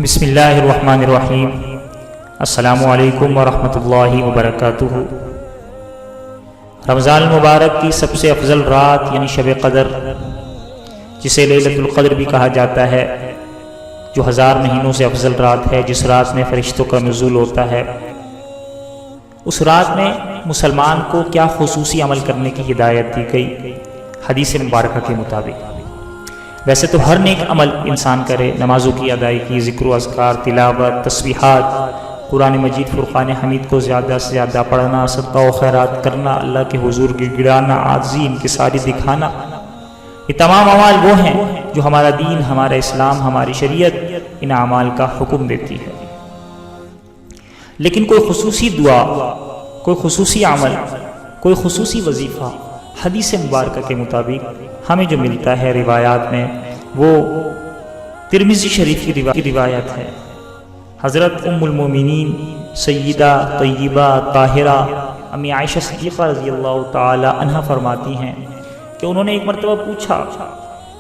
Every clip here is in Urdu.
بسم اللہ الرحمن الرحیم۔ السلام علیکم ورحمۃ اللہ وبرکاتہ۔ رمضان المبارک کی سب سے افضل رات یعنی شب قدر، جسے لیلۃ القدر بھی کہا جاتا ہے، جو 1000 مہینوں سے افضل رات ہے، جس رات میں فرشتوں کا نزول ہوتا ہے، اس رات میں مسلمان کو کیا خصوصی عمل کرنے کی ہدایت دی گئی حدیث مبارکہ کے مطابق؟ ویسے تو ہر نیک عمل انسان کرے، نمازوں کی ادائیگی، ذکر و اذکار، تلاوت، تسبیحات، قرآن مجید فرقان حمید کو زیادہ سے زیادہ پڑھنا، صدقہ و خیرات کرنا، اللہ کے حضور گڑ گڑانا، عاجزی انکساری دکھانا، یہ تمام اعمال وہ ہیں جو ہمارا دین، ہمارا اسلام، ہماری شریعت ان اعمال کا حکم دیتی ہے۔ لیکن کوئی خصوصی دعا، کوئی خصوصی عمل، کوئی خصوصی وظیفہ حدیث مبارکہ کے مطابق ہمیں جو ملتا ہے روایات میں، وہ ترمذی شریف کی روایت ہے۔ حضرت ام المومنین سیدہ طیبہ طاہرہ امی عائشہ صدیقہ رضی اللہ تعالی عنہا فرماتی ہیں کہ انہوں نے ایک مرتبہ پوچھا،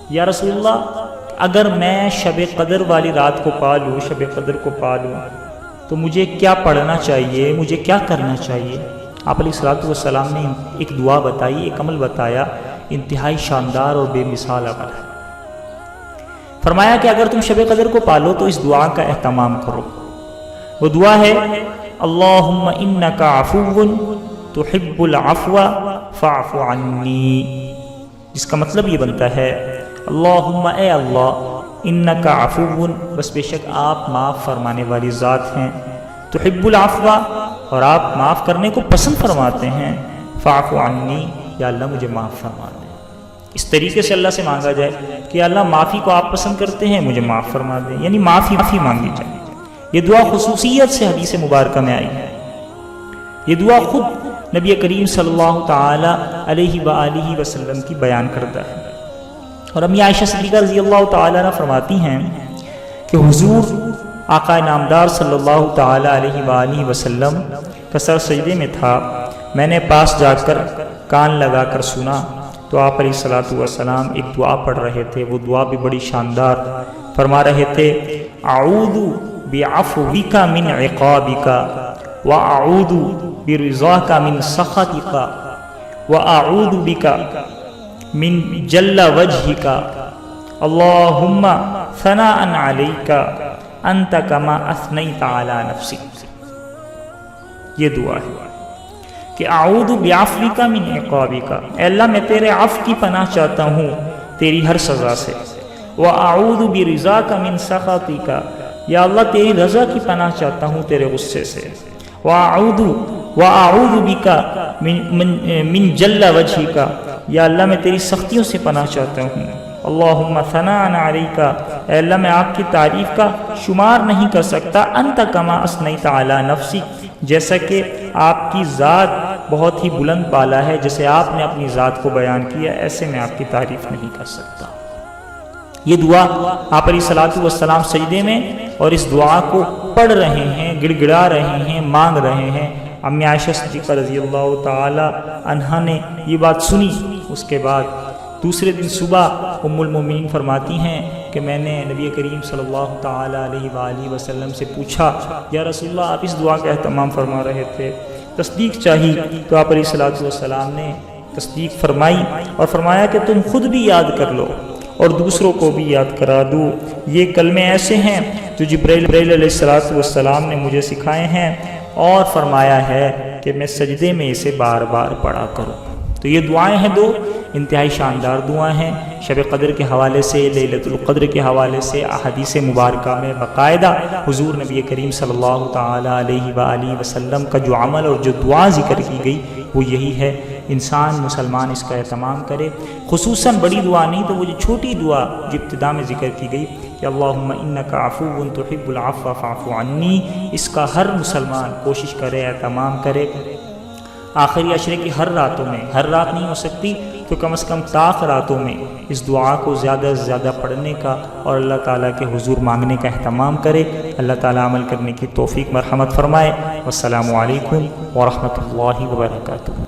یا رسول اللہ، اگر میں شب قدر والی رات کو پا لوں، شب قدر کو پا لوں، تو مجھے کیا پڑھنا چاہیے، مجھے کیا کرنا چاہیے؟ آپ علیہ الصلوۃ والسلام نے ایک دعا بتائی، ایک عمل بتایا، انتہائی شاندار اور بے مثال عمل ہے۔ فرمایا کہ اگر تم شب قدر کو پالو تو اس دعا کا اہتمام کرو۔ وہ دعا ہے، اللہم انک عفو تحب العفو فاعف عنی، جس کا مطلب یہ بنتا ہے، اللہم اے اللہ، انک عفو، بس بے شک آپ معاف فرمانے والی ذات ہیں، تحب العفو، اور آپ معاف کرنے کو پسند فرماتے ہیں، فاعف عنی، یا اللہ مجھے معاف فرما دیں۔ اس طریقے سے اللہ سے مانگا جائے کہ اللہ معافی کو آپ پسند کرتے ہیں، مجھے معاف فرما دیں، یعنی معافی مانگی جائے۔ یہ دعا خصوصیت سے حدیث مبارکہ میں آئی ہے۔ یہ دعا خود نبی کریم صلی اللہ تعالی علیہ وآلہ وسلم کی بیان کردہ ہے۔ اور امی عائشہ صدیقہ رضی اللہ تعالی عنہ فرماتی ہیں کہ حضور آقا نامدار صلی اللہ تعالی علیہ وآلہ وسلم کا سر سجدے میں تھا، میں نے پاس جا کر کان لگا کر سنا تو آپ علیہ الصلوۃ والسلام ایک دعا پڑھ رہے تھے۔ وہ دعا بھی بڑی شاندار فرما رہے تھے، اعوذ بعفوک من عقابک واعوذ برضاک من سخطک واعوذ بک من جل وجهک اللہم ثناء علیک انت کما اثنیت علی نفسک۔ یہ دعا ہے کہ اعوذ بعفوک من عقابک، اے اللہ میں تیرے عفو کی پناہ چاہتا ہوں تیری ہر سزا سے، واعوذ برضاک من سخطک، یا اللہ تیری رضا کی پناہ چاہتا ہوں تیرے غصے سے، واعوذ بک من جل وجهک، یا اللہ میں تیری سختیوں سے پناہ چاہتا ہوں، اللہم ثناء علیک، اے اللہ میں آپ کی تعریف کا شمار نہیں کر سکتا، انت کما اثنیت علی نفسک، جیسا کہ آپ کی ذات بہت ہی بلند بالا ہے، جیسے آپ نے اپنی ذات کو بیان کیا، ایسے میں آپ کی تعریف نہیں کر سکتا۔ یہ دعا آپ علیہ الصلوۃ والسلام سجدے میں اور اس دعا کو پڑھ رہے ہیں، گڑ گڑا رہے ہیں، مانگ رہے ہیں۔ امی عائشہ صدیقہ رضی اللہ تعالی عنہا نے یہ بات سنی، اس کے بعد دوسرے دن صبح ام المومنین فرماتی ہیں کہ میں نے نبی کریم صلی اللہ تعالی علیہ وآلہ وسلم سے پوچھا، یا رسول اللہ آپ اس دعا کا اہتمام فرما رہے تھے، تصدیق چاہی، تو آپ علیہ الصلوۃ والسلام نے تصدیق فرمائی اور فرمایا کہ تم خود بھی یاد کر لو اور دوسروں کو بھی یاد کرا دو، یہ کلمے ایسے ہیں جو جبرائیل علیہ الصلوۃ والسلام نے مجھے سکھائے ہیں، اور فرمایا ہے کہ میں سجدے میں اسے بار بار پڑھا کروں۔ تو یہ دعائیں ہیں، دو انتہائی شاندار دعائیں ہیں۔ شب قدر کے حوالے سے، لیلۃ القدر کے حوالے سے احادیث مبارکہ میں باقاعدہ حضور نبی کریم صلی اللہ تعالی علیہ وآلہ وسلم کا جو عمل اور جو دعا ذکر کی گئی وہ یہی ہے۔ انسان مسلمان اس کا اہتمام کرے، خصوصاً بڑی دعا نہیں تو وہ جو چھوٹی دعا جو ابتدا میں ذکر کی گئی کہ اللہم انک عفو تحب العفو فاعف عنی، اس کا ہر مسلمان کوشش کرے، اہتمام کرے۔ آخری عشرے کی ہر راتوں میں، ہر رات نہیں ہو سکتی تو کم از کم طاق راتوں میں اس دعا کو زیادہ سے زیادہ پڑھنے کا اور اللہ تعالیٰ کے حضور مانگنے کا اہتمام کرے۔ اللہ تعالیٰ عمل کرنے کی توفیق مرحمت فرمائے۔ والسلام علیکم ورحمۃ اللہ وبرکاتہ۔